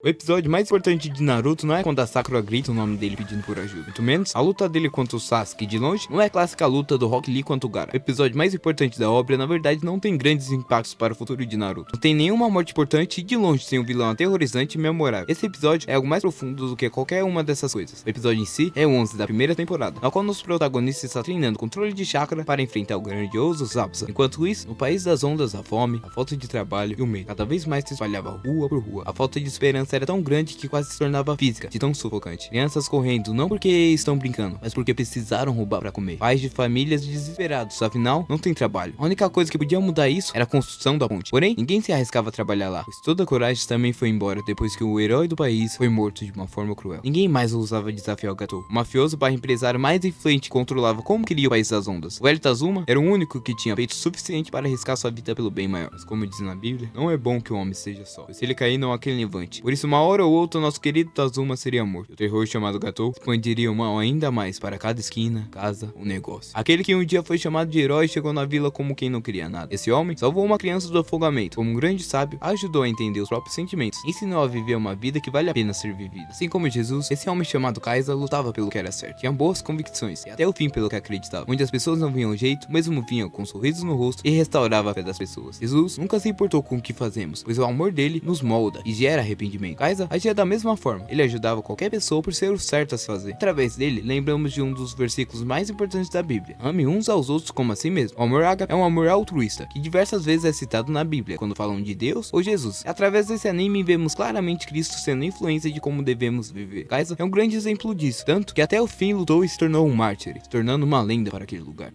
O episódio mais importante de Naruto não é quando a Sakura grita o nome dele pedindo por ajuda. Muito menos, a luta dele contra o Sasuke de longe não é a clássica luta do Rock Lee contra o Gaara. O episódio mais importante da obra, na verdade, não tem grandes impactos para o futuro de Naruto. Não tem nenhuma morte importante e de longe tem um vilão aterrorizante e memorável. Esse episódio é algo mais profundo do que qualquer uma dessas coisas. O episódio em si é o 11 da primeira temporada, na qual nosso protagonista está treinando controle de chakra para enfrentar o grandioso Zabuza. Enquanto isso, no país das ondas, a fome, a falta de trabalho e o medo cada vez mais se espalhava rua por rua. A falta de esperança era tão grande que quase se tornava física, de tão sufocante. Crianças correndo não porque estão brincando, mas porque precisaram roubar para comer. Pais de famílias desesperados, afinal não tem trabalho. A única coisa que podia mudar isso era a construção da ponte. Porém, ninguém se arriscava a trabalhar lá, pois toda a coragem também foi embora depois que o herói do país foi morto de uma forma cruel. Ninguém mais ousava desafiar o Gatou. O mafioso barra empresário mais influente controlava como queria o país das ondas. O Velho Tazuma era o único que tinha peito suficiente para arriscar sua vida pelo bem maior. Mas como diz na Bíblia, não é bom que o homem seja só, pois se ele cair não há quem levante. Por isso, uma hora ou outra, nosso querido Tazuma seria morto. O terror chamado Gatou expandiria o mal ainda mais para cada esquina, casa ou negócio. Aquele que um dia foi chamado de herói chegou na vila como quem não queria nada. Esse homem salvou uma criança do afogamento. Como um grande sábio, ajudou a entender os próprios sentimentos. Ensinou a viver uma vida que vale a pena ser vivida. Assim como Jesus, esse homem chamado Kaiza lutava pelo que era certo. Tinha boas convicções e até o fim pelo que acreditava. Onde as pessoas não vinham jeito, mesmo vinham com sorrisos no rosto e restaurava a fé das pessoas. Jesus nunca se importou com o que fazemos, pois o amor dele nos molda e gera arrependimento. Kaiza agia da mesma forma. Ele ajudava qualquer pessoa por ser o certo a se fazer. Através dele, lembramos de um dos versículos mais importantes da Bíblia. Ame uns aos outros como a si mesmo. O amor ágape é um amor altruísta, que diversas vezes é citado na Bíblia, quando falam de Deus ou Jesus. Através desse anime, vemos claramente Cristo sendo influência de como devemos viver. Kaiza é um grande exemplo disso, tanto que até o fim lutou e se tornou um mártir, se tornando uma lenda para aquele lugar.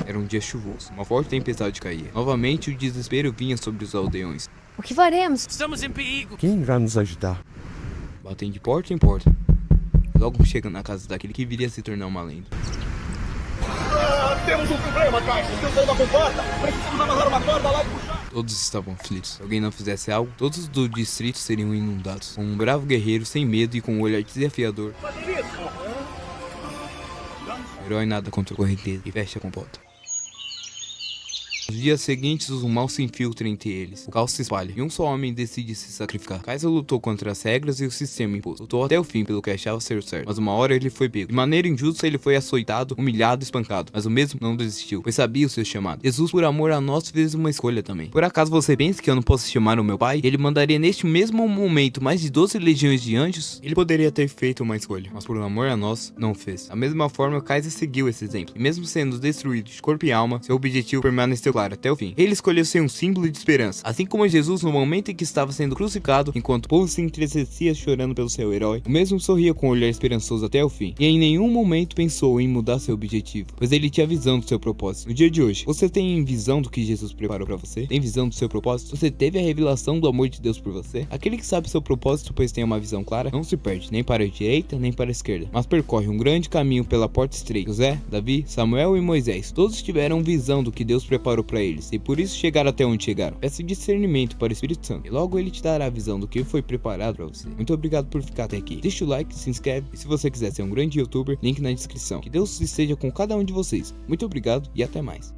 Era um dia chuvoso, uma forte tempestade caía. Novamente o desespero vinha sobre os aldeões. O que faremos? Estamos em perigo. Quem irá nos ajudar? Batem de porta em porta. Logo chega na casa daquele que viria a se tornar uma lenda. Temos um problema, Caio. Estou saindo com corda. Precisamos amarrar uma corda lá e puxar. Todos estavam aflitos. Se alguém não fizesse algo, todos do distrito seriam inundados. Com um bravo guerreiro sem medo e com um olhar desafiador, o herói nada contra a correnteza e fecha a comporta. Nos dias seguintes, o mal se infiltra entre eles. O caos se espalha e um só homem decide se sacrificar. Kaiza lutou contra as regras e o sistema imposto. Lutou até o fim pelo que achava ser o certo. Mas uma hora ele foi pego. De maneira injusta, ele foi açoitado, humilhado e espancado. Mas o mesmo não desistiu, pois sabia o seu chamado. Jesus, por amor a nós, fez uma escolha também. Por acaso você pensa que eu não posso chamar o meu pai? Ele mandaria neste mesmo momento mais de 12 legiões de anjos? Ele poderia ter feito uma escolha, mas por amor a nós, não fez. Da mesma forma, Kaiza seguiu esse exemplo. E mesmo sendo destruído de corpo e alma, seu objetivo permaneceu claro até o fim. Ele escolheu ser um símbolo de esperança, assim como Jesus no momento em que estava sendo crucificado, enquanto o povo se entristecia chorando pelo seu herói, o mesmo sorria com um olhar esperançoso até o fim, e em nenhum momento pensou em mudar seu objetivo, pois ele tinha visão do seu propósito. No dia de hoje, você tem visão do que Jesus preparou para você? Tem visão do seu propósito? Você teve a revelação do amor de Deus por você? Aquele que sabe seu propósito, pois tem uma visão clara, não se perde, nem para a direita, nem para a esquerda, mas percorre um grande caminho pela porta estreita. José, Davi, Samuel e Moisés, todos tiveram visão do que Deus preparou para eles, e por isso chegaram até onde chegaram. Peça discernimento para o Espírito Santo, e logo ele te dará a visão do que foi preparado para você. Muito obrigado por ficar até aqui. Deixa o like, se inscreve, e se você quiser ser um grande youtuber, link na descrição. Que Deus esteja com cada um de vocês. Muito obrigado e até mais.